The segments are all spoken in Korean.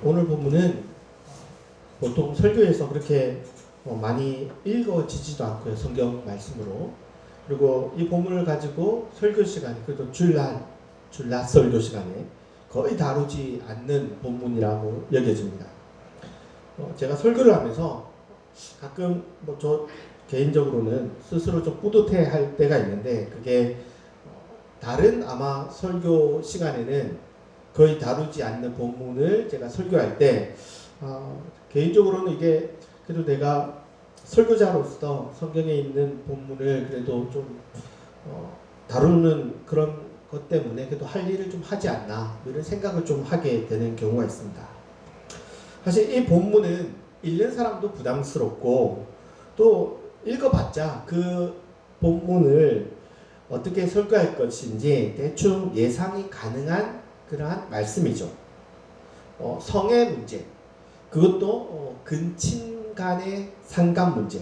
오늘 본문은 보통 설교에서 그렇게 많이 읽어지지도 않고요. 성경 말씀으로. 그리고 이 본문을 가지고 설교 시간에, 그래도 줄낮 설교 시간에 거의 다루지 않는 본문이라고 여겨집니다. 제가 설교를 하면서 가끔 저 개인적으로는 스스로 좀 뿌듯해 할 때가 있는데, 그게 다른 아마 설교 시간에는 거의 다루지 않는 본문을 제가 설교할 때 개인적으로는 이게 그래도 내가 설교자로서 성경에 있는 본문을 그래도 좀 다루는 그런 것 때문에 그래도 할 일을 좀 하지 않나, 이런 생각을 좀 하게 되는 경우가 있습니다. 사실 이 본문은 읽는 사람도 부담스럽고, 또 읽어봤자 그 본문을 어떻게 설교할 것인지 대충 예상이 가능한 그러한 말씀이죠. 성의 문제, 그것도 근친 간의 상관 문제.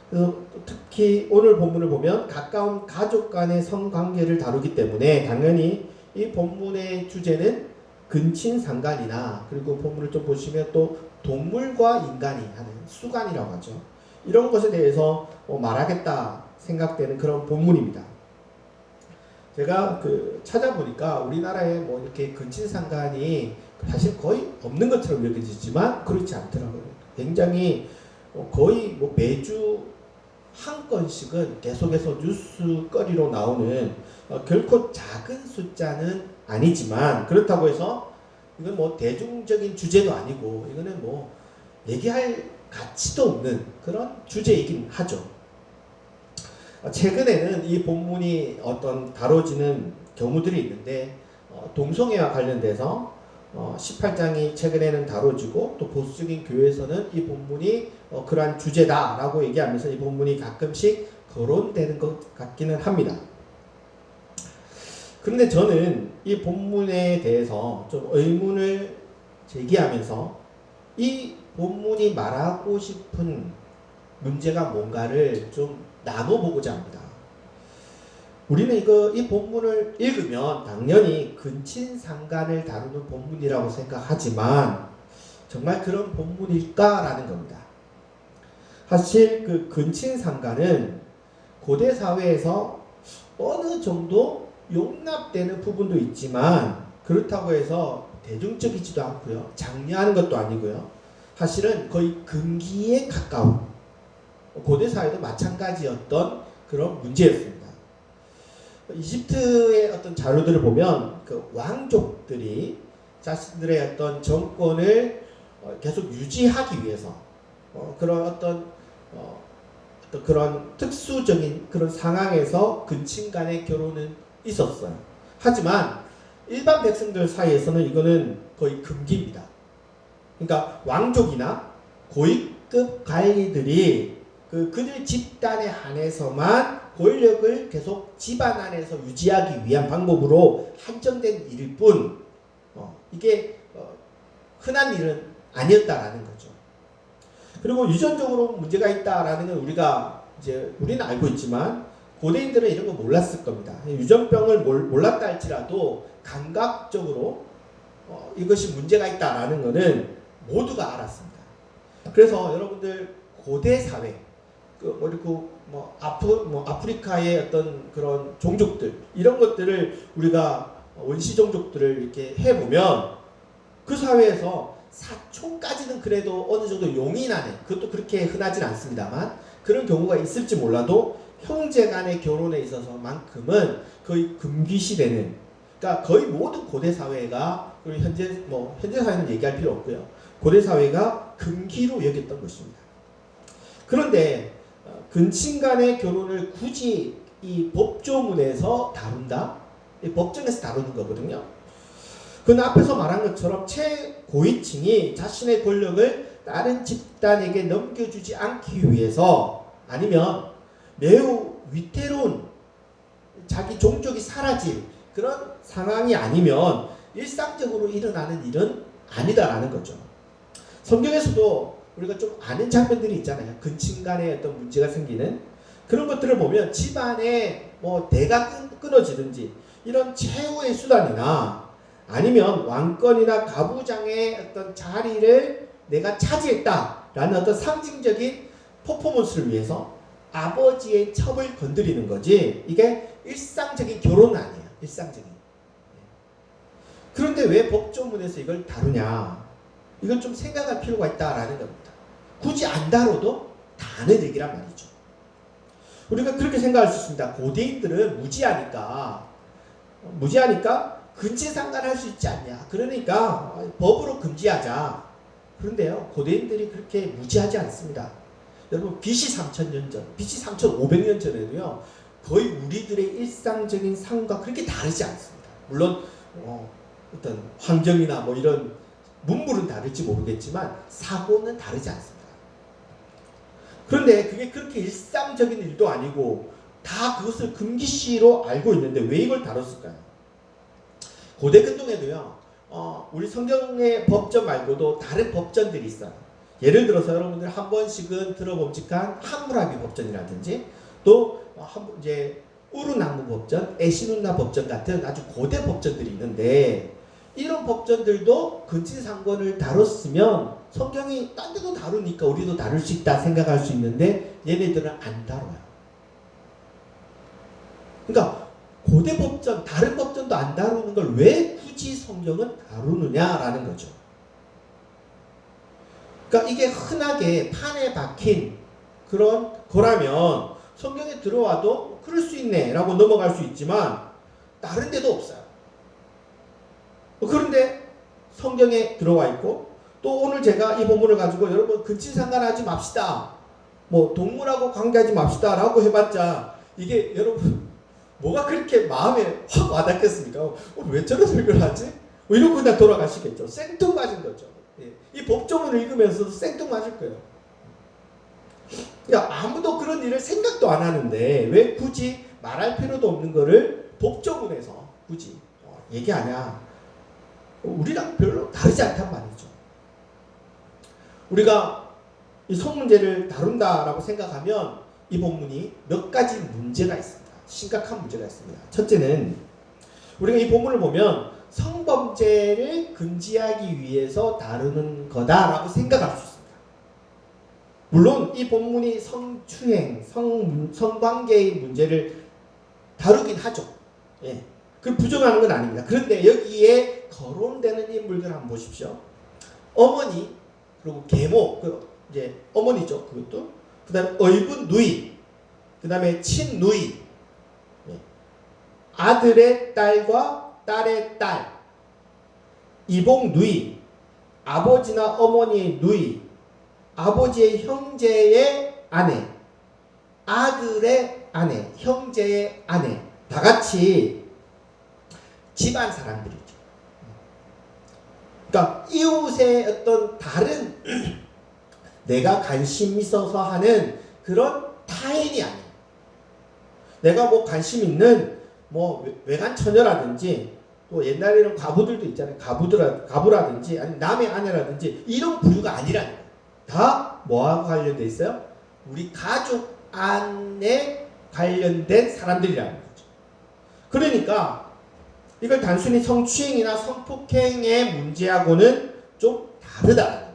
그래서 특히 오늘 본문을 보면 가까운 가족 간의 성관계를 다루기 때문에 당연히 이 본문의 주제는 근친 상간이나, 그리고 본문을 좀 보시면 또 동물과 인간이 하는 수간이라고 하죠. 이런 것에 대해서 말하겠다 생각되는 그런 본문입니다. 제가 찾아보니까 우리나라에 이렇게 근친상간이 사실 거의 없는 것처럼 여겨지지만 그렇지 않더라고요. 굉장히 거의 매주 한 건씩은 계속해서 뉴스거리로 나오는 결코 작은 숫자는 아니지만, 그렇다고 해서 이건 대중적인 주제도 아니고 이거는 얘기할 가치도 없는 그런 주제이긴 하죠. 최근에는 이 본문이 어떤 다뤄지는 경우들이 있는데, 동성애와 관련돼서 18장이 최근에는 다뤄지고, 또 보수적인 교회에서는 이 본문이 그러한 주제다라고 얘기하면서 이 본문이 가끔씩 거론되는 것 같기는 합니다. 그런데 저는 이 본문에 대해서 좀 의문을 제기하면서 이 본문이 말하고 싶은 문제가 뭔가를 좀 나눠보고자 합니다. 우리는 이 본문을 읽으면 당연히 근친상간을 다루는 본문이라고 생각하지만 정말 그런 본문일까라는 겁니다. 사실 근친상간은 고대 사회에서 어느 정도 용납되는 부분도 있지만, 그렇다고 해서 대중적이지도 않고요, 장려하는 것도 아니고요, 사실은 거의 금기에 가까운, 고대 사회도 마찬가지였던 그런 문제였습니다. 이집트의 어떤 자료들을 보면 왕족들이 자신들의 어떤 정권을 계속 유지하기 위해서 그런 어떤 그런 특수적인 그런 상황에서 근친 간의 결혼은 있었어요. 하지만 일반 백성들 사이에서는 이거는 거의 금기입니다. 그러니까 왕족이나 고위급 관리들이 그들 집단에 한해서만 권력을 계속 집안 안에서 유지하기 위한 방법으로 한정된 일일 뿐, 이게 흔한 일은 아니었다라는 거죠. 그리고 유전적으로 문제가 있다라는 건 우리는 알고 있지만 고대인들은 이런 거 몰랐을 겁니다. 유전병을 몰랐다 할지라도 감각적으로 이것이 문제가 있다라는 거는 모두가 알았습니다. 그래서 여러분들 고대 사회, 그리고 아프리카의 어떤 그런 종족들, 이런 것들을 우리가 원시 종족들을 이렇게 해보면 그 사회에서 사촌까지는 그래도 어느 정도 용인하는, 그것도 그렇게 흔하진 않습니다만 그런 경우가 있을지 몰라도 형제 간의 결혼에 있어서만큼은 거의 금기시되는, 그러니까 거의 모든 고대 사회가, 그리고 현재 사회는 얘기할 필요 없고요, 고대 사회가 금기로 여겼던 것입니다. 그런데 근친 간의 결혼을 굳이 이 법조문에서 다룬다? 이 법정에서 다루는 거거든요. 그는 앞에서 말한 것처럼 최고위층이 자신의 권력을 다른 집단에게 넘겨주지 않기 위해서, 아니면 매우 위태로운 자기 종족이 사라질 그런 상황이 아니면 일상적으로 일어나는 일은 아니다라는 거죠. 성경에서도 우리가 좀 아는 장면들이 있잖아요. 근친 간에 어떤 문제가 생기는 그런 것들을 보면 집안에 대가 끊어지든지 이런 최후의 수단이나, 아니면 왕권이나 가부장의 어떤 자리를 내가 차지했다라는 어떤 상징적인 퍼포먼스를 위해서 아버지의 첩을 건드리는 거지, 이게 일상적인 결혼은 아니에요. 일상적인. 그런데 왜 법조문에서 이걸 다루냐, 이걸 좀 생각할 필요가 있다라는 겁니다. 굳이 안 다뤄도 다 아는 얘기란 말이죠. 우리가 그렇게 생각할 수 있습니다. 고대인들은 무지하니까 근친상간할 수 있지 않냐, 그러니까 법으로 금지하자. 그런데요, 고대인들이 그렇게 무지하지 않습니다. 여러분, BC 3000년 전, BC 3500년 전에도요, 거의 우리들의 일상적인 삶과 그렇게 다르지 않습니다. 물론 어떤 환경이나 뭐 이런 문물은 다를지 모르겠지만 사고는 다르지 않습니다. 그런데 그게 그렇게 일상적인 일도 아니고 다 그것을 금기시로 알고 있는데 왜 이걸 다뤘을까요? 고대 근동에도요, 우리 성경의 법전 말고도 다른 법전들이 있어요. 예를 들어서 여러분들 한 번씩은 들어봄직한 함무라비 법전이라든지, 또 이제 우르낙무 법전, 에시눈나 법전 같은 아주 고대 법전들이 있는데, 이런 법전들도 근친상권을 다뤘으면 성경이 딴 데도 다루니까 우리도 다룰 수 있다 생각할 수 있는데, 얘네들은 안 다뤄요. 그러니까 고대 법전, 다른 법전도 안 다루는 걸 왜 굳이 성경은 다루느냐라는 거죠. 그러니까 이게 흔하게 판에 박힌 그런 거라면 성경에 들어와도 그럴 수 있네 라고 넘어갈 수 있지만, 다른 데도 없어요. 그런데 성경에 들어와 있고, 또 오늘 제가 이 본문을 가지고 여러분 근친상간하지 맙시다, 뭐 동물하고 관계하지 맙시다 라고 해봤자 이게 여러분 뭐가 그렇게 마음에 확 와닿겠습니까? 왜 저런 설교를 하지? 이러고 그냥 돌아가시겠죠. 생뚱맞은 거죠. 이 법조문을 읽으면서도 생뚱맞을 거예요. 그러니까 아무도 그런 일을 생각도 안 하는데 왜 굳이 말할 필요도 없는 거를 법조문에서 굳이 얘기하냐. 우리랑 별로 다르지 않단 말이죠. 우리가 이 성문제를 다룬다라고 생각하면 이 본문이 몇 가지 문제가 있습니다. 심각한 문제가 있습니다. 첫째는 우리가 이 본문을 보면 성범죄를 금지하기 위해서 다루는 거다라고 생각할 수 있습니다. 물론 이 본문이 성추행, 성관계의 문제를 다루긴 하죠. 예. 그걸 부정하는 건 아닙니다. 그런데 여기에 거론되는 인물들 한번 보십시오. 어머니, 그리고 계모, 이제 어머니죠. 그것도. 그 다음에 의분 누이, 그 다음에 친누이, 아들의 딸과 딸의 딸, 이복 누이, 아버지나 어머니의 누이, 아버지의 형제의 아내, 아들의 아내, 형제의 아내, 다 같이 집안 사람들이죠. 그러니까 이웃의 어떤 다른 내가 관심 있어서 하는 그런 타인이 아니에요. 내가 뭐 관심 있는 뭐 외간 처녀라든지, 또 옛날에는 과부들도 있잖아요. 가부라든지 아니면 남의 아내라든지 이런 부류가 아니라는 거예요. 다 뭐하고 관련돼 있어요? 우리 가족 안에 관련된 사람들이라는 거죠. 그러니까 이걸 단순히 성추행이나 성폭행의 문제하고는 좀 다르다는 거예요.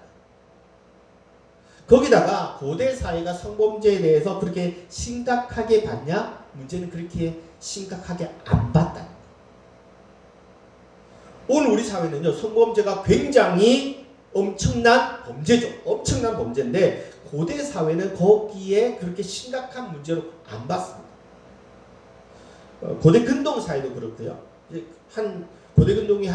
거기다가 고대 사회가 성범죄에 대해서 그렇게 심각하게 봤냐? 문제는 그렇게 심각하게 안 봤다는 거예요. 오늘 우리 사회는요, 성범죄가 굉장히 엄청난 범죄죠. 엄청난 범죄인데 고대 사회는 거기에 그렇게 심각한 문제로 안 봤습니다. 고대 근동 사회도 그렇고요. 고대 근동이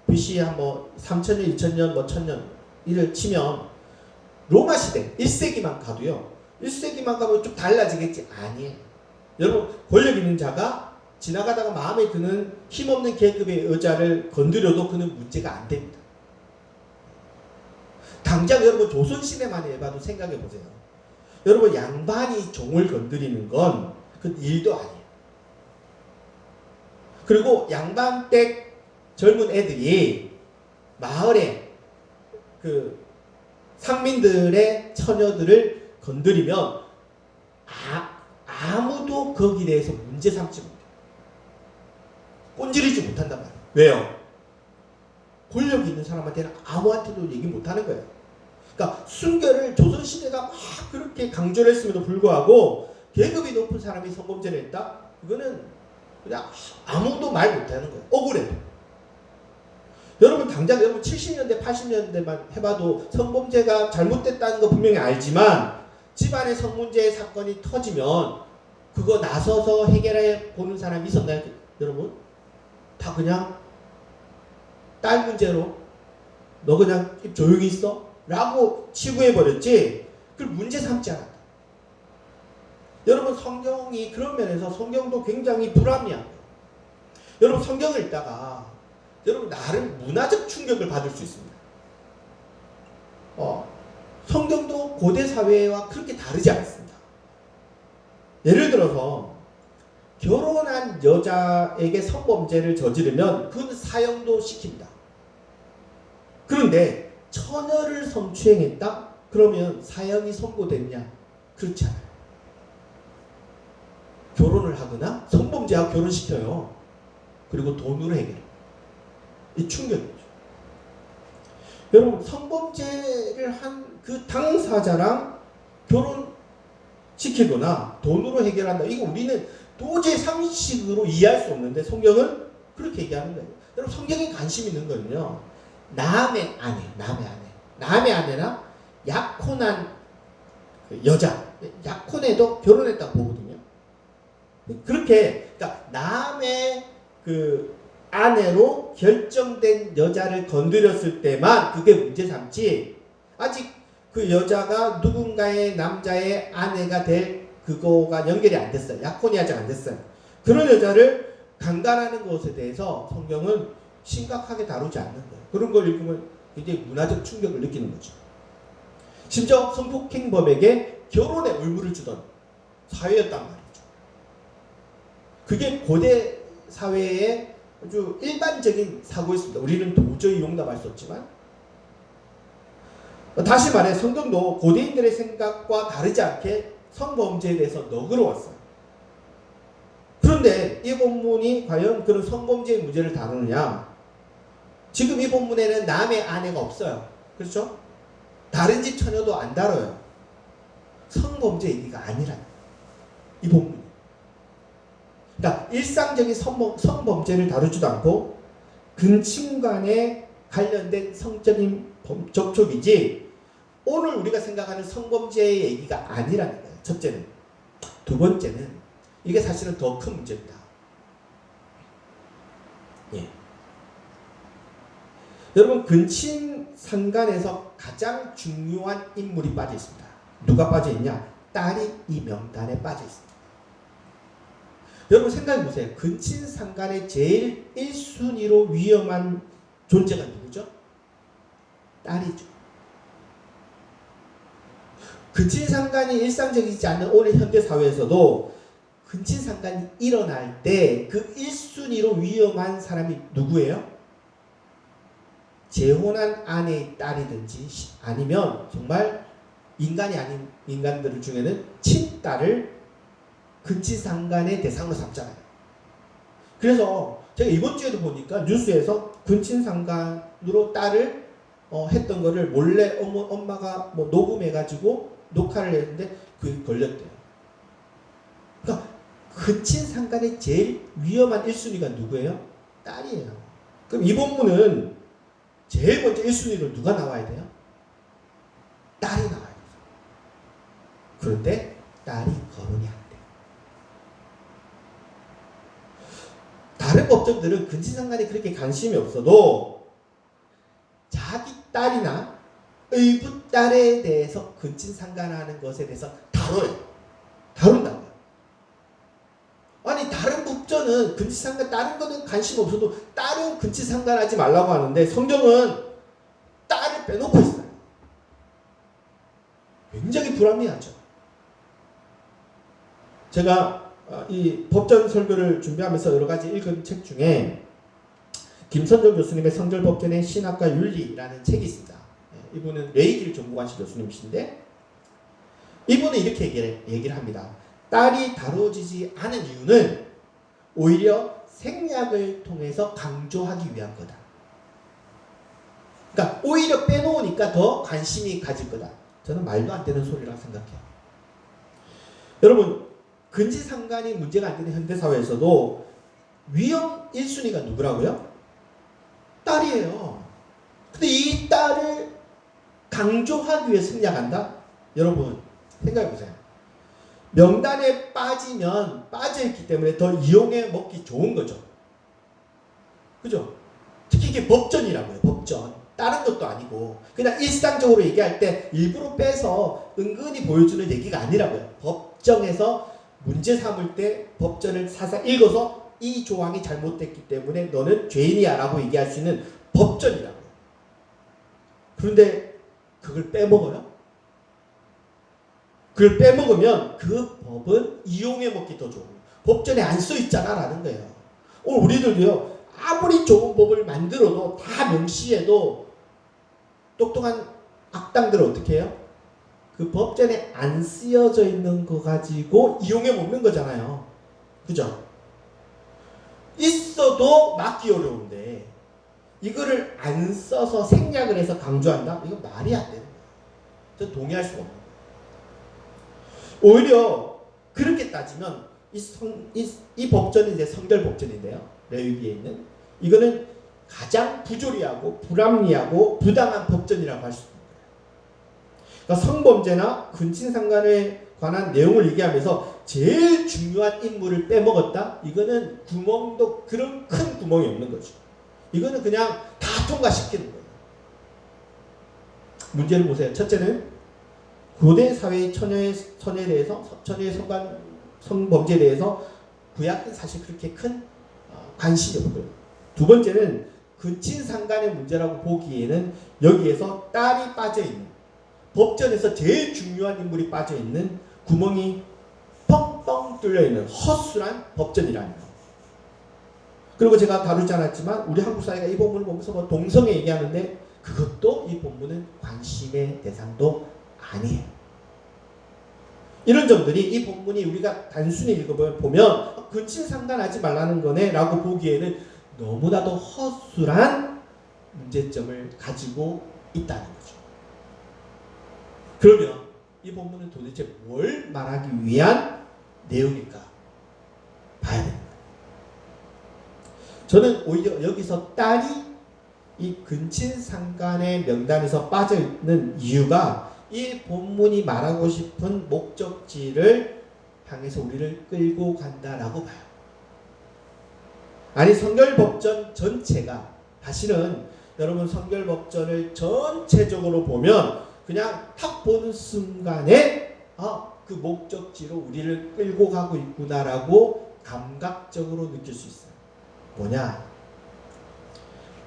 BC 3000년, 2000년, 1000년 이를 치면 로마 시대 1세기만 가도요. 1세기만 가면 좀 달라지겠지? 아니에요. 여러분, 권력 있는 자가 지나가다가 마음에 드는 힘없는 계급의 여자를 건드려도 그는 문제가 안 됩니다. 당장 여러분 조선시대만 해봐도 생각해 보세요. 여러분, 양반이 종을 건드리는 건 그 일도 아니에요. 그리고 양반댁 젊은 애들이 마을에 그 상민들의 처녀들을 건드리면 아무도 거기에 대해서 문제 삼지 못해요. 꼰지르지 못한단 말이에요. 왜요? 권력 있는 사람한테는 아무한테도 얘기 못하는 거예요. 그러니까 순결을 조선시대가 막 그렇게 강조를 했음에도 불구하고 계급이 높은 사람이 성범죄를 했다? 이거는 그냥 아무도 말 못하는 거예요. 억울해도. 여러분 당장 여러분 70년대 80년대만 해봐도 성범죄가 잘못됐다는 거 분명히 알지만 집안의 성문제 사건이 터지면 그거 나서서 해결해 보는 사람이 있었나요? 여러분? 다 그냥 딸 문제로 너 그냥 조용히 있어? 라고 치부해버렸지 그걸 문제 삼지 않았다. 여러분 성경이 그런 면에서 성경도 굉장히 불합리한 거예요. 여러분 성경을 읽다가 여러분 나름 문화적 충격을 받을 수 있습니다. 성경도 고대 사회와 그렇게 다르지 않습니다. 예를 들어서 결혼한 여자에게 성범죄를 저지르면 그건 사형도 시킵니다. 그런데 처녀를 성추행했다? 그러면 사형이 선고됐냐? 그렇지 않아요. 결혼을 하거나 성범죄하고 결혼시켜요. 그리고 돈으로 해결해요. 이 충격이죠. 여러분 성범죄를 한 그 당사자랑 결혼시키거나 돈으로 해결한다. 이거 우리는 도저히 상식으로 이해할 수 없는데 성경은 그렇게 얘기하는 거예요. 여러분 성경에 관심 있는 거는요. 남의 아내나 약혼한 여자, 약혼해도 결혼했다고 보거든요. 그렇게 그러니까 남의 그 아내로 결정된 여자를 건드렸을 때만 그게 문제 삼지 아직 그 여자가 누군가의 남자의 아내가 될 그거가 연결이 안 됐어요. 약혼이 아직 안 됐어요. 그런 여자를 강간하는 것에 대해서 성경은 심각하게 다루지 않는 거예요. 그런 걸 읽으면 굉장히 문화적 충격을 느끼는 거죠. 심지어 성폭행범에게 결혼의 의무를 주던 사회였단 말이죠. 그게 고대 사회의 아주 일반적인 사고였습니다. 우리는 도저히 용납할 수 없지만 다시 말해 성경도 고대인들의 생각과 다르지 않게 성범죄에 대해서 너그러웠어요. 그런데 이 본문이 과연 그런 성범죄의 문제를 다루느냐? 지금 이 본문에는 남의 아내가 없어요. 그렇죠? 다른 집 처녀도 안 다뤄요. 성범죄 얘기가 아니라요. 이 본문이. 그러니까 일상적인 성범죄를 다루지도 않고 근친간에 관련된 성적인 접촉이지 오늘 우리가 생각하는 성범죄의 얘기가 아니라는 거예요. 첫째는. 두 번째는 이게 사실은 더 큰 문제입니다. 예. 여러분 근친상간에서 가장 중요한 인물이 빠져 있습니다. 누가 빠져 있냐? 딸이 이 명단에 빠져 있습니다. 여러분 생각해 보세요. 근친상간의 제일 1순위로 위험한 존재가 누구죠? 딸이죠. 근친상간이 일상적이지 않는 오늘 현대 사회에서도 근친상간이 일어날 때 그 1순위로 위험한 사람이 누구예요? 재혼한 아내의 딸이든지 아니면 정말 인간이 아닌 인간들 중에는 친딸을 근친상간의 대상으로 삼잖아요. 그래서 제가 이번 주에도 보니까 뉴스에서 근친상간으로 딸을 했던 거를 몰래 엄마가 뭐 녹음해가지고 녹화를 했는데 그게 걸렸대요. 그러니까 근친상간의 제일 위험한 1순위가 누구예요? 딸이에요. 그럼 이 본문은 제일 먼저 1순위로 누가 나와야 돼요? 딸이 나와야 돼요. 그런데 딸이 거론이 안 돼요. 다른 법정들은 근친상간에 그렇게 관심이 없어도 자기 딸이나 의붓 딸에 대해서 근친상간하는 것에 대해서 다룬다고요. 아니 다른 법전은 근친상간 다른 거는 관심 없어도 딸은 근친상간하지 말라고 하는데 성경은 딸을 빼놓고 있어요. 굉장히 불합리하죠. 제가 이 법전 설교를 준비하면서 여러 가지 읽은 책 중에 김선정 교수님의 성결법전의 신학과 윤리라는 책이 있습니다. 이분은 레이길 전무관실 교수님이신데 이분은 이렇게 얘기를 합니다. 딸이 다뤄지지 않은 이유는 오히려 생략을 통해서 강조하기 위한 거다. 그러니까 오히려 빼놓으니까 더 관심이 가질 거다. 저는 말도 안 되는 소리라고 생각해요. 여러분, 근지상간이 문제가 안 되는 현대사회에서도 위험 1순위가 누구라고요? 딸이에요. 근데 이 딸을 강조하기 위해 생략한다? 여러분, 생각해보세요. 명단에 빠지면 빠져있기 때문에 더 이용해 먹기 좋은 거죠. 그죠? 특히 이게 법전이라고요. 법전. 다른 것도 아니고 그냥 일상적으로 얘기할 때 일부러 빼서 은근히 보여주는 얘기가 아니라고요. 법정에서 문제 삼을 때 법전을 사서 읽어서 이 조항이 잘못됐기 때문에 너는 죄인이야 라고 얘기할 수 있는 법전이라고요. 그런데 그걸 빼먹어요? 그걸 빼먹으면 그 법은 이용해 먹기 더 좋은 거예요. 법전에 안 써있잖아 라는 거예요. 오늘 우리들도요, 아무리 좋은 법을 만들어도 다 명시해도 똑똑한 악당들은 어떻게 해요? 그 법전에 안 쓰여져 있는 거 가지고 이용해 먹는 거잖아요. 그죠? 있어도 막기 어려운데 이거를 안 써서 생략을 해서 강조한다? 이건 말이 안 되는 거예요. 저 동의할 수가 없는 거예요. 오히려 그렇게 따지면 이 법전이 이제 성결 법전인데요. 레위기에 있는 이거는 가장 부조리하고 불합리하고 부당한 법전이라고 할 수 있는 거예요. 그러니까 성범죄나 근친상간에 관한 내용을 얘기하면서 제일 중요한 인물을 빼먹었다? 이거는 구멍도 그런 큰 구멍이 없는 거죠. 이거는 그냥 다 통과시키는 거예요. 문제를 보세요. 첫째는 고대 사회의 처녀에 대해서, 처녀의 성범죄에 대해서 구약은 사실 그렇게 큰 관심이 없고요. 두 번째는 근친상간의 문제라고 보기에는 여기에서 딸이 빠져있는, 법전에서 제일 중요한 인물이 빠져있는 구멍이 뻥뻥 뚫려있는 허술한 법전이라는 거. 그리고 제가 다루지 않았지만 우리 한국 사회가 이 본문을 보면서 뭐 동성애 얘기하는데 그것도 이 본문은 관심의 대상도 아니에요. 이런 점들이 이 본문이 우리가 단순히 읽어보면 근친상간하지 말라는 거네 라고 보기에는 너무나도 허술한 문제점을 가지고 있다는 거죠. 그러면 이 본문은 도대체 뭘 말하기 위한 내용일까 봐야 됩니다. 저는 오히려 여기서 딸이 이 근친상간의 명단에서 빠져있는 이유가 이 본문이 말하고 싶은 목적지를 향해서 우리를 끌고 간다라고 봐요. 아니, 성결법전 전체가 사실은 여러분 성결법전을 전체적으로 보면 그냥 딱 보는 순간에 그 목적지로 우리를 끌고 가고 있구나라고 감각적으로 느낄 수 있어요. 뭐냐?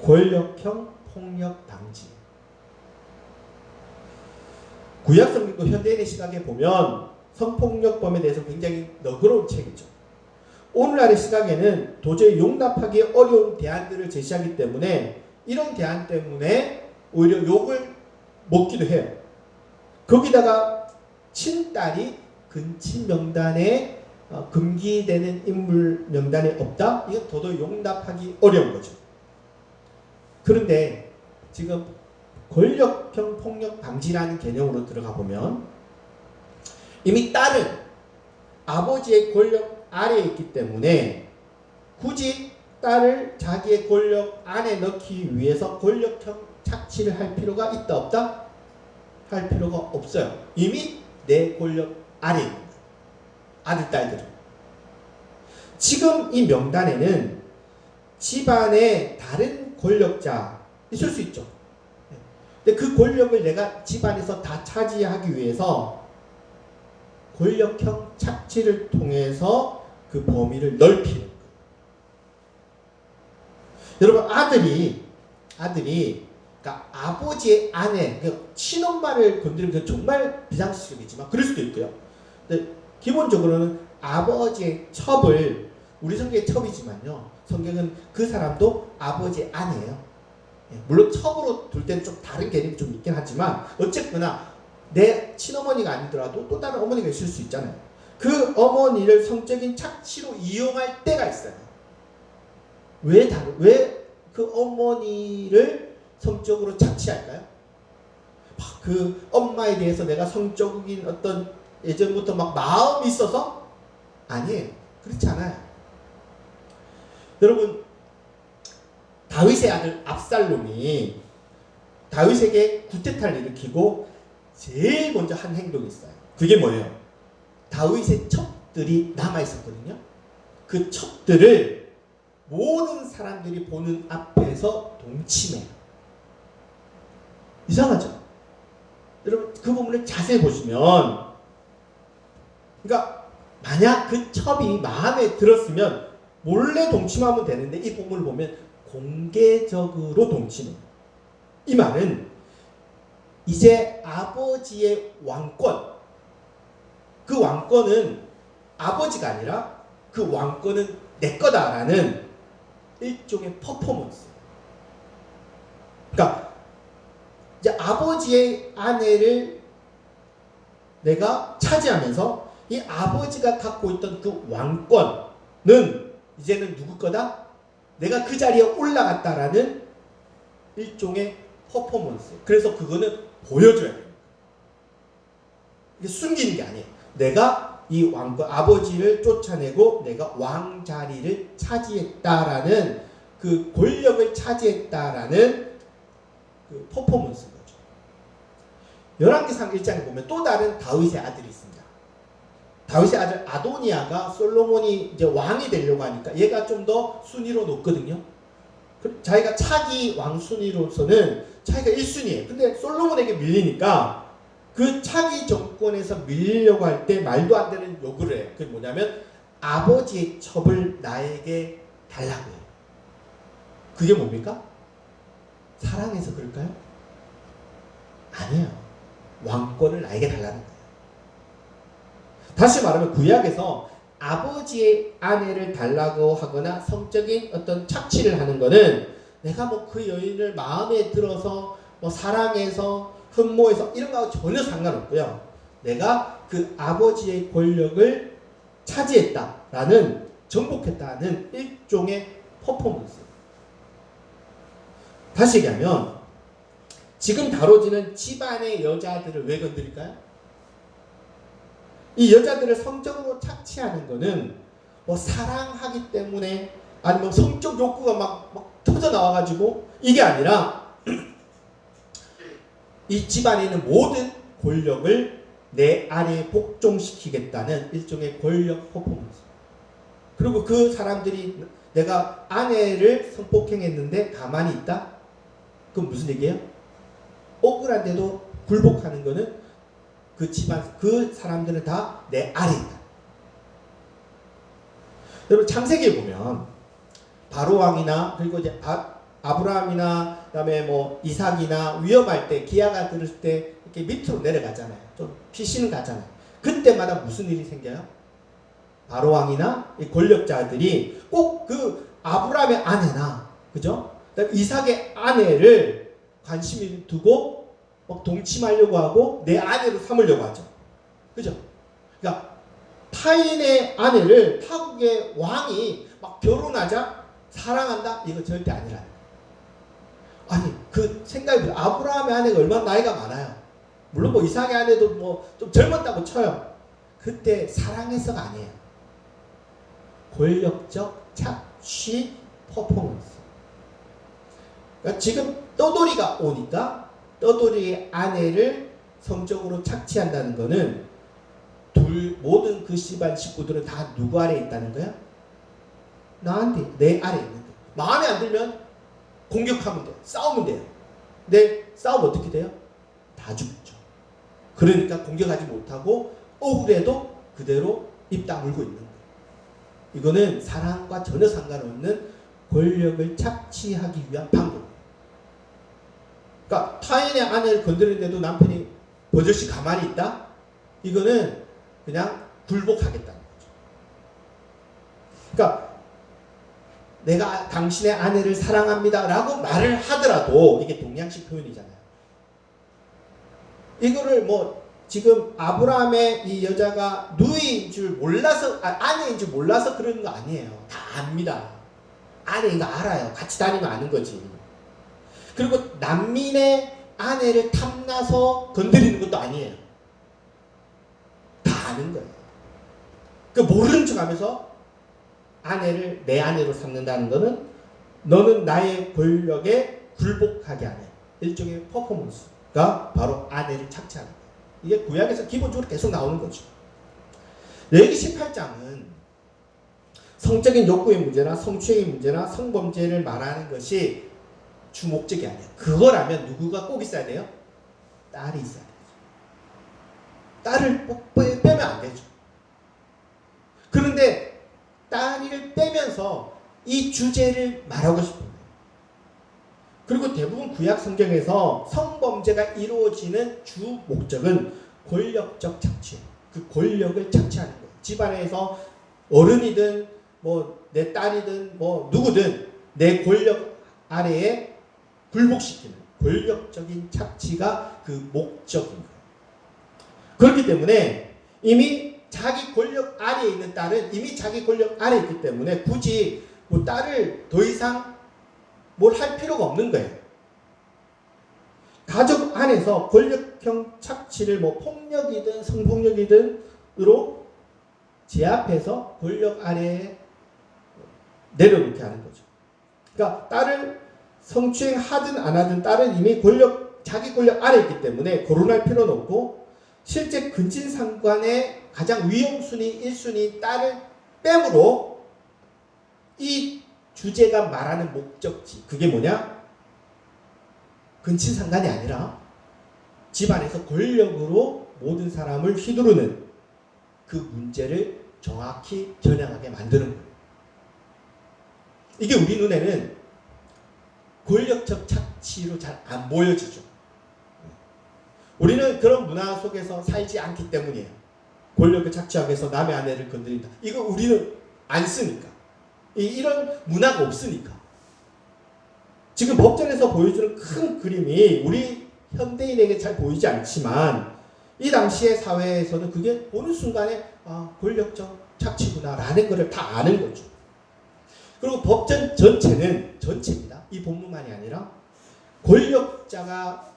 권력형 폭력 방지. 구약 성경도 현대인의 시각에 보면 성폭력범에 대해서 굉장히 너그러운 책이죠. 오늘날의 시각에는 도저히 용납하기 어려운 대안들을 제시하기 때문에 이런 대안 때문에 오히려 욕을 먹기도 해요. 거기다가 친딸이 근친 명단에 금기되는 인물 명단에 없다? 이건 더더욱 용납하기 어려운 거죠. 그런데 지금 권력형 폭력 방지라는 개념으로 들어가 보면 이미 딸은 아버지의 권력 아래에 있기 때문에 굳이 딸을 자기의 권력 안에 넣기 위해서 권력형 착취를 할 필요가 있다 없다? 할 필요가 없어요. 이미 내 권력 아래에 있는 거예요. 아들, 딸들은. 지금 이 명단에는 집안에 다른 권력자 있을 수 있죠. 근데 그 권력을 내가 집안에서 다 차지하기 위해서 권력형 착취를 통해서 그 범위를 넓히는 거예요. 여러분, 아들이 그러니까 아버지의 아내, 그러니까 친엄마를 건드리면 그건 정말 비상식이지만 그럴 수도 있고요. 근데 기본적으로는 아버지의 첩을, 우리 성경의 첩이지만요, 성경은 그 사람도 아버지의 아내예요. 물론 첩으로 둘 때는 좀 다른 개념이 좀 있긴 하지만 어쨌거나 내 친어머니가 아니더라도 또 다른 어머니가 있을 수 있잖아요. 그 어머니를 성적인 착취로 이용할 때가 있어요. 왜 그 어머니를 성적으로 착취할까요? 그 엄마에 대해서 내가 성적인 어떤 예전부터 막 마음이 있어서? 아니에요. 그렇지 않아요. 여러분, 다윗의 아들 압살롬이 다윗에게 구테타를 일으키고 제일 먼저 한 행동이 있어요. 그게 뭐예요? 다윗의 첩들이 남아있었거든요. 그 첩들을 모든 사람들이 보는 앞에서 동침해요. 이상하죠? 여러분, 그 부분을 자세히 보시면, 그러니까 만약 그 첩이 마음에 들었으면 몰래 동침하면 되는데, 이 부분을 보면 공개적으로 동침해요. 이 말은 이제 아버지의 왕권, 그 왕권은 아버지가 아니라 그 왕권은 내 거다라는 일종의 퍼포먼스. 그러니까 이제 아버지의 아내를 내가 차지하면서 이 아버지가 갖고 있던 그 왕권은 이제는 누구 거다? 내가 그 자리에 올라갔다라는 일종의 퍼포먼스. 그래서 그거는 보여줘야 돼요. 이게 숨기는 게 아니에요. 내가 이 왕권, 아버지를 쫓아내고 내가 왕 자리를 차지했다라는 그 권력을 차지했다라는 그 퍼포먼스인 거죠. 열왕기상 1장에 보면 또 다른 다윗의 아들이 있습니다. 다윗의 아들 아도니아가 솔로몬이 이제 왕이 되려고 하니까 얘가 좀 더 순위로 높거든요. 자기가 차기 왕 순위로서는 자기가 1순위예요. 근데 솔로몬에게 밀리니까 그 차기 정권에서 밀리려고 할 때 말도 안 되는 요구를 해요. 그게 뭐냐면 아버지의 첩을 나에게 달라고 해요. 그게 뭡니까? 사랑해서 그럴까요? 아니에요. 왕권을 나에게 달라는 거예요. 다시 말하면 구약에서 아버지의 아내를 달라고 하거나 성적인 어떤 착취를 하는 거는 내가 뭐 그 여인을 마음에 들어서 뭐 사랑해서 흠모해서 이런 거하고 전혀 상관없고요. 내가 그 아버지의 권력을 차지했다라는, 정복했다는 일종의 퍼포먼스. 다시 얘기하면 지금 다뤄지는 집안의 여자들을 왜 건드릴까요? 이 여자들을 성적으로 착취하는 거는 뭐 사랑하기 때문에 아니면 성적 욕구가 막 터져 나와가지고 이게 아니라 이 집안에 있는 모든 권력을 내 아래에 복종시키겠다는 일종의 권력 퍼포먼스. 그리고 그 사람들이 내가 아내를 성폭행했는데 가만히 있다? 그건 무슨 얘기예요? 억울한데도 굴복하는 거는 그 집안, 그 사람들은 다 내 아래에 있다. 여러분, 창세기에 보면 바로왕이나 그리고 이제 아브라함이나 그다음에 뭐 이삭이나 위험할 때, 기아가 들을 때 이렇게 밑으로 내려가잖아요. 좀 피신을 가잖아요. 그때마다 무슨 일이 생겨요? 바로왕이나 이 권력자들이 꼭 그 아브라함의 아내나, 그죠? 그다음에 이삭의 아내를 관심을 두고 막 동침하려고 하고 내 아내로 삼으려고 하죠. 그죠? 그러니까 타인의 아내를 타국의 왕이 막 결혼하자 사랑한다? 이거 절대 아니라. 아니, 그 생각해보세요. 아브라함의 아내가 얼마나 나이가 많아요. 물론 뭐 이삭의 아내도 뭐 좀 젊었다고 쳐요. 그때 사랑해서가 아니에요. 권력적 착취 퍼포먼스. 그러니까 지금 떠돌이가 오니까 떠돌이의 아내를 성적으로 착취한다는 거는 모든 그 집안 식구들은 다 누구 아래에 있다는 거야? 나한테, 내 아래에 있는 거야. 마음에 안 들면 공격하면 돼요. 싸우면 돼요. 근데 싸우면 어떻게 돼요? 다 죽죠. 그러니까 공격하지 못하고 억울해도 그대로 입 다물고 있는 거예요. 이거는 사랑과 전혀 상관없는 권력을 착취하기 위한 방법이에요. 그러니까 타인의 아내를 건드리는데도 남편이 버젓이 가만히 있다? 이거는 그냥 굴복하겠다는 거죠. 그러니까 내가 당신의 아내를 사랑합니다 라고 말을 하더라도 이게 동양식 표현이잖아요. 이거를 뭐 지금 아브라함의 이 여자가 누이인 줄 몰라서, 아내인 줄 몰라서 그러는 거 아니에요. 다 압니다. 아내인 거 알아요. 같이 다니면 아는 거지. 그리고 난민의 아내를 탐나서 건드리는 것도 아니에요. 다 아는 거예요. 그 모르는 척 하면서 아내를 내 아내로 삼는다는 것은 너는 나의 권력에 굴복하게 하는 일종의 퍼포먼스가 바로 아내를 착취하는 거예요. 이게 구약에서 기본적으로 계속 나오는 거죠. 레위기 18장은 성적인 욕구의 문제나 성추행의 문제나 성범죄를 말하는 것이 주 목적이 아니에요. 그거라면 누구가 꼭 있어야 돼요? 딸이 있어야 되죠. 딸을 빼면 안 되죠. 그런데 딸을 빼면서 이 주제를 말하고 싶은 거예요. 그리고 대부분 구약 성경에서 성범죄가 이루어지는 주 목적은 권력적 착취예요. 그 권력을 착취하는 거예요. 집안에서 어른이든 뭐 내 딸이든 뭐 누구든 내 권력 아래에 굴복시키는 권력적인 착취가 그 목적인 거예요. 그렇기 때문에 이미 자기 권력 아래에 있는 딸은 이미 자기 권력 아래에 있기 때문에 굳이 뭐 딸을 더 이상 뭘 할 필요가 없는 거예요. 가족 안에서 권력형 착취를 뭐 폭력이든 성폭력이든으로 제압해서 권력 아래에 내려놓게 하는 거죠. 그러니까 딸을 성추행 하든 안 하든 딸은 이미 자기 권력 아래에 있기 때문에 거론할 필요는 없고, 실제 근친상간의 가장 위험순위 1순위 딸을 뺨으로 이 주제가 말하는 목적지, 그게 뭐냐? 근친상간이 아니라 집안에서 권력으로 모든 사람을 휘두르는 그 문제를 정확히 겨냥하게 만드는 거예요. 이게 우리 눈에는 권력적 착취로 잘 안 보여지죠. 우리는 그런 문화 속에서 살지 않기 때문이에요. 권력을 착취하기 위해서 남의 아내를 건드린다. 이거 우리는 안 쓰니까. 이런 문화가 없으니까. 지금 법전에서 보여주는 큰 그림이 우리 현대인에게 잘 보이지 않지만 이 당시의 사회에서는 그게 보는 순간에 권력적 착취구나 라는 것을 다 아는 거죠. 그리고 법전 전체입니다. 이 본문만이 아니라 권력자가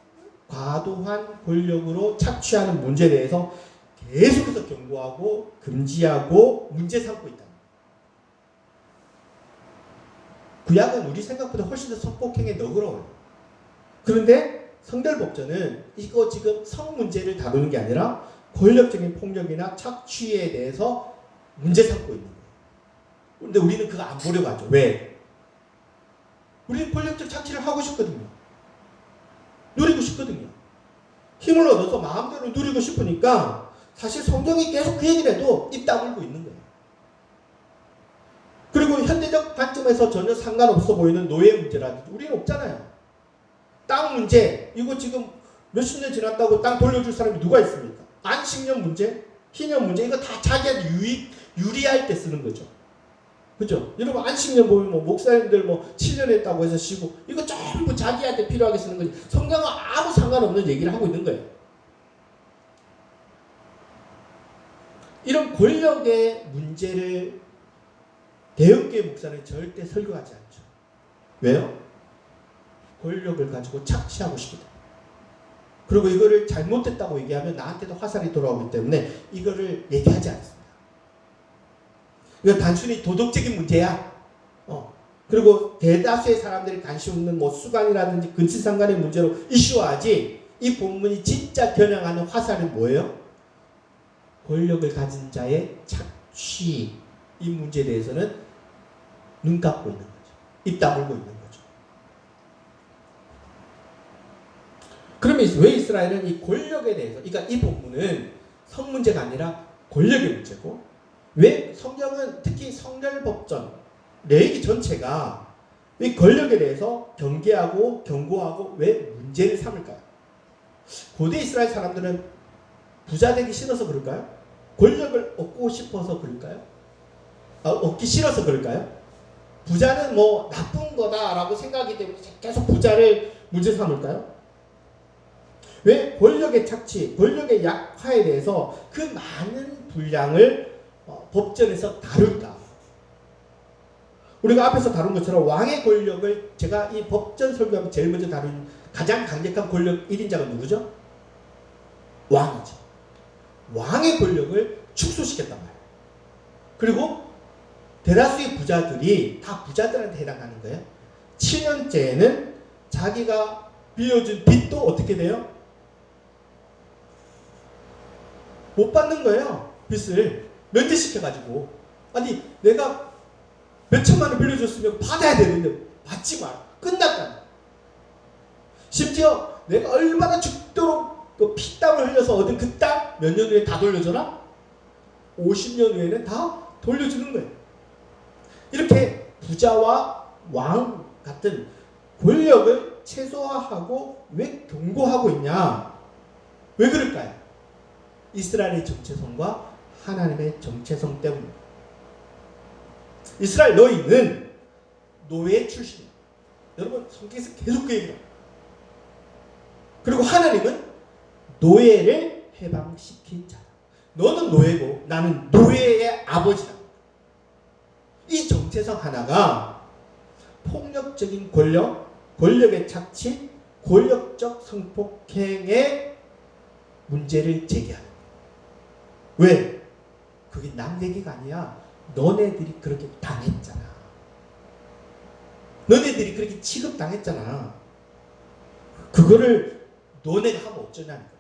과도한 권력으로 착취하는 문제에 대해서 계속해서 경고하고 금지하고 문제 삼고 있다. 구약은 우리 생각보다 훨씬 더 성폭행에 너그러워요. 그런데 성결법전은 이거 지금 성 문제를 다루는 게 아니라 권력적인 폭력이나 착취에 대해서 문제 삼고 있는 거예요. 그런데 우리는 그거 안 보려고 하죠. 왜? 우리는 권력적 착취를 하고 싶거든요. 누리고 싶거든요. 힘을 얻어서 마음대로 누리고 싶으니까 사실 성경이 계속 그 얘기를 해도 입 다물고 있는 거예요. 그리고 현대적 관점에서 전혀 상관없어 보이는 노예 문제라든지 우리는 없잖아요. 땅 문제, 이거 지금 몇십 년 지났다고 땅 돌려줄 사람이 누가 있습니까? 안식년 문제, 희년 문제, 이거 다 자기한테 유리할 때 쓰는 거죠. 그죠? 여러분 안식년 보면 뭐 목사님들 뭐 7년 했다고 해서 쉬고 이거 전부 자기한테 필요하게 쓰는 거지. 성경은 아무 상관없는 얘기를 하고 있는 거예요. 이런 권력의 문제를 대형교회 목사는 절대 설교하지 않죠. 왜요? 권력을 가지고 착취하고 싶기 때문에. 그리고 이거를 잘못됐다고 얘기하면 나한테도 화살이 돌아오기 때문에 이거를 얘기하지 않습니다. 이거 단순히 도덕적인 문제야. 그리고 대다수의 사람들이 관심 없는 뭐 수간이라든지 근친상간의 문제로 이슈화하지, 이 본문이 진짜 겨냥하는 화살은 뭐예요? 권력을 가진 자의 착취, 이 문제에 대해서는 눈 감고 있는 거죠. 입 다물고 있는 거죠. 그러면 왜 이스라엘은 이 권력에 대해서, 그러니까 이 본문은 성 문제가 아니라 권력의 문제고, 왜 성경은 특히 성결법전, 레위기 전체가 이 권력에 대해서 경계하고 경고하고 왜 문제를 삼을까요? 고대 이스라엘 사람들은 부자 되기 싫어서 그럴까요? 권력을 얻고 싶어서 그럴까요? 얻기 싫어서 그럴까요? 부자는 뭐 나쁜 거다라고 생각하기 때문에 계속 부자를 문제 삼을까요? 왜 권력의 착취, 권력의 약화에 대해서 그 많은 분량을 법전에서 다룰까? 우리가 앞에서 다룬 것처럼 왕의 권력을 제가 이 법전 설교하면 제일 먼저 다룬 가장 강력한 권력 1인자가 누구죠? 왕이죠. 왕의 권력을 축소시켰단 말이에요. 그리고 대다수의 부자들이 다 부자들한테 해당하는 거예요. 7년째에는 자기가 빌려준 빚도 어떻게 돼요? 못 받는 거예요. 빚을 면제시켜가지고. 아니 내가 몇천만 원 빌려줬으면 받아야 되는데 받지 마. 끝났다. 심지어 내가 얼마나 죽도록 그 피땀을 흘려서 얻은 그 땅 몇 년 후에 다 돌려줘라? 50년 후에는 다 돌려주는 거예요. 이렇게 부자와 왕 같은 권력을 최소화하고 왜 경고하고 있냐? 왜 그럴까요? 이스라엘의 정체성과 하나님의 정체성 때문입니다. 이스라엘 너희는 노예 출신이에요. 여러분 성경에서 계속 그 얘기를 해요. 그리고 하나님은 노예를 해방시킨 자다. 너는 노예고 나는 노예의 아버지다. 이 정체성 하나가 폭력적인 권력, 권력의 착취, 권력적 성폭행의 문제를 제기하는 거예요. 왜? 그게 남 얘기가 아니야. 너네들이 그렇게 당했잖아. 너네들이 그렇게 취급당했잖아. 그거를 너네가 하면 어쩌냐는 거야.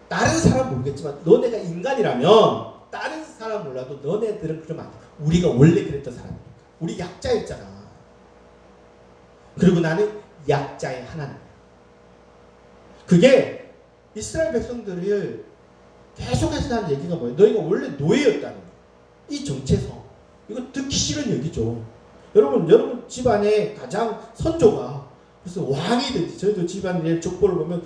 다른 사람 모르겠지만 너네가 인간이라면 다른 사람 몰라도 너네들은 그러면 안 돼. 우리가 원래 그랬던 사람이니까. 우리 약자였잖아. 그리고 나는 약자의 하나님. 그게 이스라엘 백성들을 계속해서 하는 얘기가 뭐예요? 너희가 원래 노예였다는 거예요. 이 정체성. 이거 듣기 싫은 얘기죠. 여러분 집안에 가장 선조가 무슨 왕이든지, 저희도 집안의 족보를 보면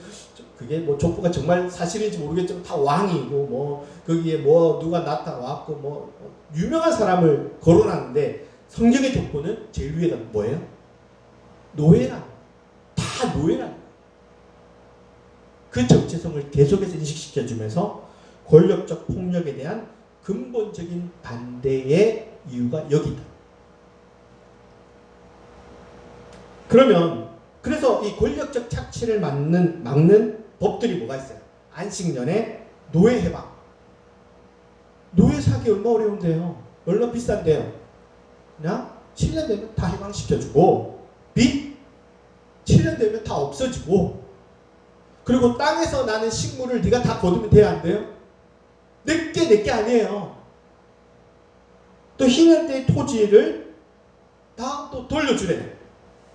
그게 뭐 족보가 정말 사실인지 모르겠지만 다 왕이고 뭐 거기에 뭐 누가 나타났고 뭐 유명한 사람을 거론하는데 성경의 족보는 제일 위에가 뭐예요? 노예란. 다 노예란. 그 정체성을 계속해서 인식시켜주면서 권력적 폭력에 대한 근본적인 반대의 이유가 여기다. 그러면 그래서 이 권력적 착취를 막는 법들이 뭐가 있어요? 안식년에 노예 해방. 노예 사기 얼마 어려운데요. 얼마 비싼데요. 그냥 7년 되면 다 해방시켜주고 빚 7년 되면 다 없어지고 그리고 땅에서 나는 식물을 네가 다 거두면 돼야 안 돼요? 내게 아니에요. 또 희년 때의 토지를 다 또 돌려주래.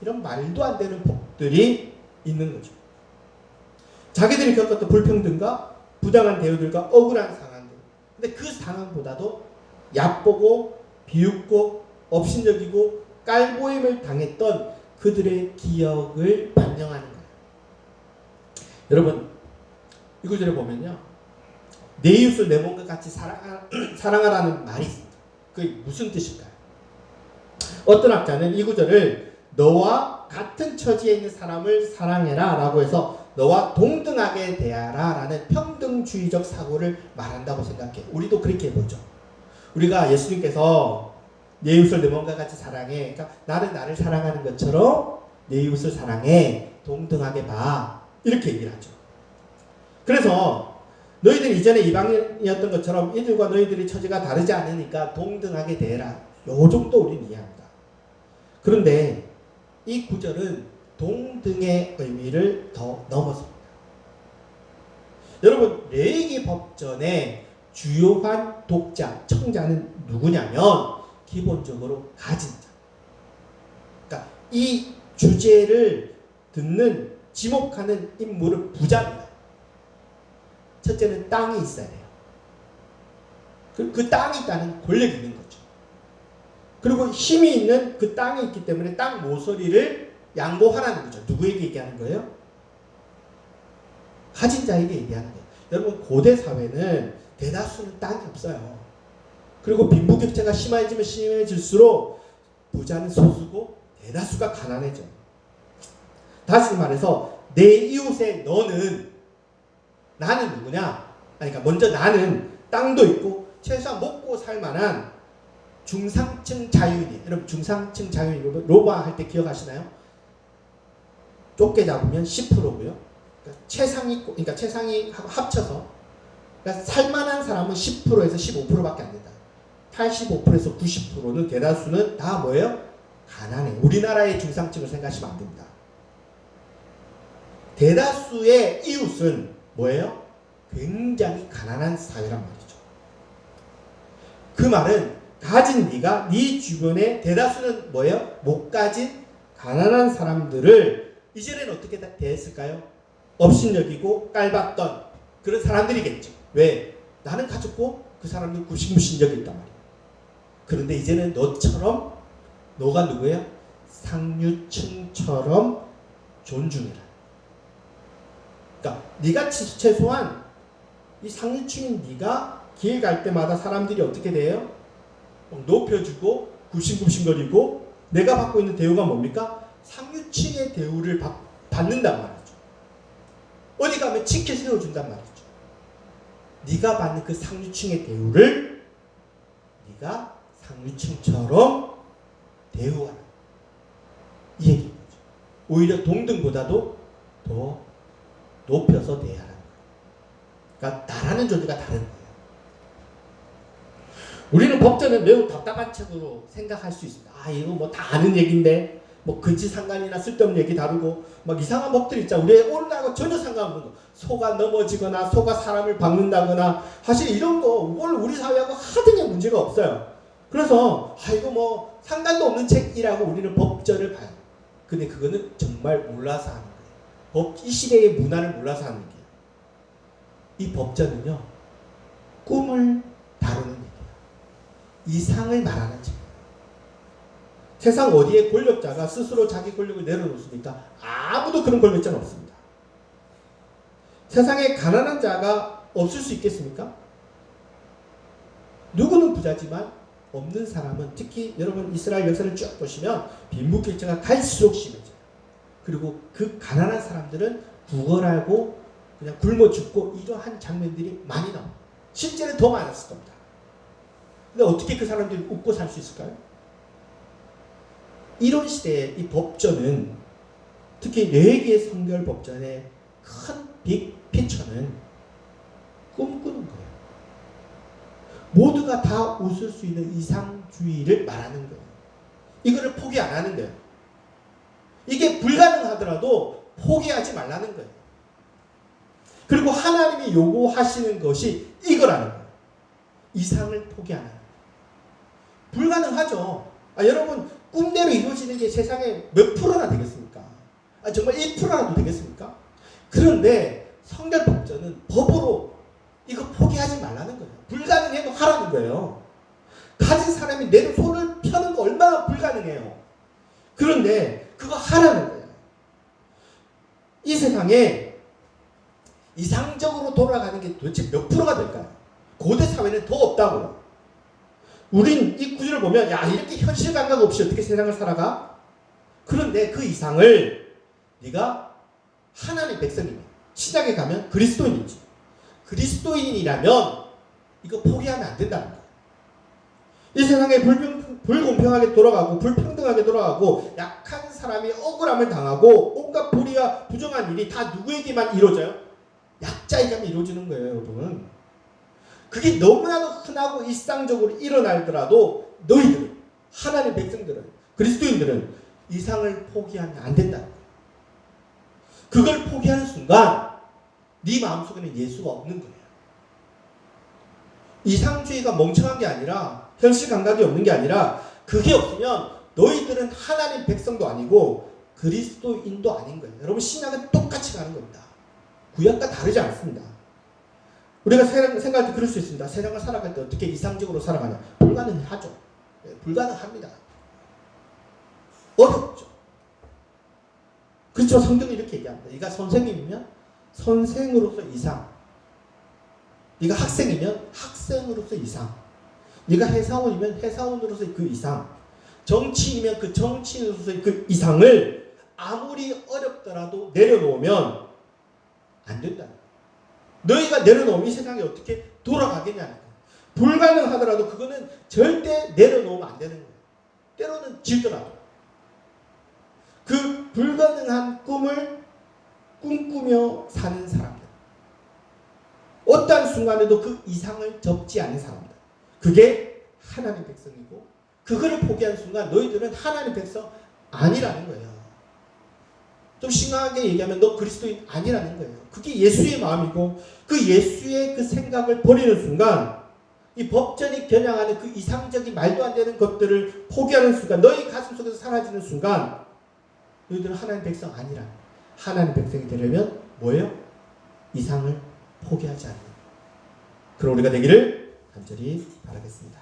이런 말도 안 되는 법들이 있는 거죠. 자기들이 겪었던 불평등과 부당한 대우들과 억울한 상황들. 근데 그 상황보다도 얕보고 비웃고 업신여기고 깔보임을 당했던 그들의 기억을 반영하는 거예요. 여러분 이 구절에 보면요. 내 이웃을 내 몸과 같이 사랑하라는 말이 있습니다. 그게 무슨 뜻일까요? 어떤 학자는 이 구절을 너와 같은 처지에 있는 사람을 사랑해라 라고 해서 너와 동등하게 대하라 라는 평등주의적 사고를 말한다고 생각해요. 우리도 그렇게 보죠. 우리가 예수님께서 내 이웃을 내 몸과 같이 사랑해. 그러니까 나를 사랑하는 것처럼 내 이웃을 사랑해. 동등하게 봐. 이렇게 얘기를 하죠. 그래서 너희들 이전에 이방인이었던 것처럼 이들과 너희들의 처지가 다르지 않으니까 동등하게 대해라. 요 정도 우리는 이해합니다. 그런데 이 구절은 동등의 의미를 더 넘어섭니다. 여러분 레위기 법전의 주요한 독자, 청자는 누구냐면 기본적으로 가진 자. 그러니까 이 주제를 듣는 지목하는 인물은 부자입니다. 첫째는 땅이 있어야 돼요. 그 땅이 있다는 권력이 있는 거죠. 그리고 힘이 있는 그 땅이 있기 때문에 땅 모서리를 양보하라는 거죠. 누구에게 얘기하는 거예요? 가진 자에게 얘기하는 거예요. 여러분 고대 사회는 대다수는 땅이 없어요. 그리고 빈부격차가 심해지면 심해질수록 부자는 소수고 대다수가 가난해져요. 다시 말해서 내 이웃의 너는 나는 누구냐? 그러니까 먼저 나는 땅도 있고 최소한 먹고 살 만한 중상층 자유인이에요. 여러분 중상층 자유인 로마 할 때 기억하시나요? 좁게 잡으면 10%고요. 그러니까 최상위 합쳐서 그러니까 살만한 사람은 10%에서 15%밖에 안 된다. 85%에서 90%는 대다수는 다 뭐예요? 가난해. 우리나라의 중상층을 생각하시면 안 됩니다. 대다수의 이웃은 뭐예요? 굉장히 가난한 사회란 말이죠. 그 말은 가진 네가 네 주변에 대다수는 뭐예요? 못 가진 가난한 사람들을 이전에는 어떻게 대했을까요? 업신여기고 깔봤던 그런 사람들이겠죠. 왜? 나는 가졌고 그 사람들 구신무신적이 있단 말이에요. 그런데 이제는 너처럼 너가 누구예요? 상류층처럼 존중해라. 그러니까 네가 최소한 이 상류층인 네가 길 갈 때마다 사람들이 어떻게 돼요? 높여주고 굽신굽신거리고 내가 받고 있는 대우가 뭡니까? 상류층의 대우를 받는단 말이죠. 어디 가면 치켜 세워준단 말이죠. 네가 받는 그 상류층의 대우를 네가 상류층처럼 대우하라. 이 얘기인 거죠. 오히려 동등보다도 더 높여서 대하라는 거예요. 그러니까 나라는 존재가 다른 거예요. 우리는 법전을 매우 답답한 책으로 생각할 수 있습니다. 아 이거 뭐 다 아는 얘기인데 뭐 근치상간이나 쓸데없는 얘기 다루고 막 이상한 법들 있잖아. 우리의 오늘하고 전혀 상관없는 거. 소가 넘어지거나 소가 사람을 박는다거나 사실 이런 거 뭘 우리 사회하고 하등의 문제가 없어요. 그래서 아 이거 뭐 상관도 없는 책이라고 우리는 법전을 봐요. 근데 그거는 정말 몰라서 하는 거예요. 이 시대의 문화를 몰라서 하는 거예요. 이 법전은요 꿈을 다루는 얘기예요. 이상을 말하는 책. 세상 어디에 권력자가 스스로 자기 권력을 내려놓습니까? 아무도 그런 권력자는 없습니다. 세상에 가난한 자가 없을 수 있겠습니까? 누구는 부자지만 없는 사람은 특히 여러분 이스라엘 역사를 쭉 보시면 빈부격차가 갈수록 심해져요. 그리고 그 가난한 사람들은 구걸하고 그냥 굶어 죽고 이러한 장면들이 많이 나옵니다. 실제는 더 많았을 겁니다. 근데 어떻게 그 사람들이 웃고 살 수 있을까요? 이런 시대에 이 법전은 특히 뇌기의 성결 법전의 큰 빅피처는 꿈꾸는 거예요. 모두가 다 웃을 수 있는 이상주의를 말하는 거예요. 이거를 포기 안 하는 거예요. 이게 불가능하더라도 포기하지 말라는 거예요. 그리고 하나님이 요구하시는 것이 이거라는 거예요. 이상을 포기 안 하는 거예요. 불가능하죠. 여러분 꿈대로 이루어지는 게 세상에 몇 프로나 되겠습니까? 정말 1%라도 되겠습니까? 그런데 성결법전은 법으로 이거 포기하지 말라는 거예요. 불가능해도 하라는 거예요. 가진 사람이 내 손을 펴는 거 얼마나 불가능해요. 그런데 그거 하라는 거예요. 이 세상에 이상적으로 돌아가는 게 도대체 몇 프로가 될까요? 고대 사회는 더 없다고요. 우린 이 구절을 보면 야 이렇게 현실 감각 없이 어떻게 세상을 살아가? 그런데 그 이상을 네가 하나님의 백성이면 신약에 가면 그리스도인이지. 그리스도인이라면 이거 포기하면 안 된다는 거예요. 이 세상에 불공평하게 돌아가고 불평등하게 돌아가고 약한 사람이 억울함을 당하고 온갖 불의와 부정한 일이 다 누구에게만 이루어져요? 약자에게만 이루어지는 거예요, 여러분. 그게 너무나도 흔하고 일상적으로 일어나더라도 너희들, 하나님의 백성들은, 그리스도인들은 이상을 포기하면 안 된다. 그걸 포기하는 순간 네 마음속에는 예수가 없는 거예요. 이상주의가 멍청한 게 아니라 현실 감각이 없는 게 아니라 그게 없으면 너희들은 하나님 백성도 아니고 그리스도인도 아닌 거예요. 여러분 신약은 똑같이 가는 겁니다. 구약과 다르지 않습니다. 우리가 생각할 때 그럴 수 있습니다. 세상을 살아갈 때 어떻게 이상적으로 살아가냐. 불가능하죠. 불가능합니다. 어렵죠. 그렇죠. 성경이 이렇게 얘기합니다. 네가 선생님이면 선생으로서 이상. 네가 학생이면 학생으로서 이상. 네가 회사원이면 회사원으로서 그 이상. 정치인이면 그 정치인으로서 그 이상을 아무리 어렵더라도 내려놓으면 안 된다. 너희가 내려놓으면 이 세상이 어떻게 돌아가겠냐는 거예요. 불가능하더라도 그거는 절대 내려놓으면 안 되는 거예요. 때로는 질더라도. 그 불가능한 꿈을 꿈꾸며 사는 사람들. 어떠한 순간에도 그 이상을 접지 않는 사람들. 그게 하나님 백성이고 그거를 포기한 순간 너희들은 하나님 백성 아니라는 거예요. 좀 심하게 얘기하면 너 그리스도인 아니라는 거예요. 그게 예수의 마음이고 그 예수의 그 생각을 버리는 순간 이 법전이 겨냥하는 그 이상적인 말도 안 되는 것들을 포기하는 순간 너희 가슴 속에서 사라지는 순간 너희들은 하나님 백성 아니라 하나님 백성이 되려면 뭐예요? 이상을 포기하지 않는 그런 우리가 되기를 간절히 바라겠습니다.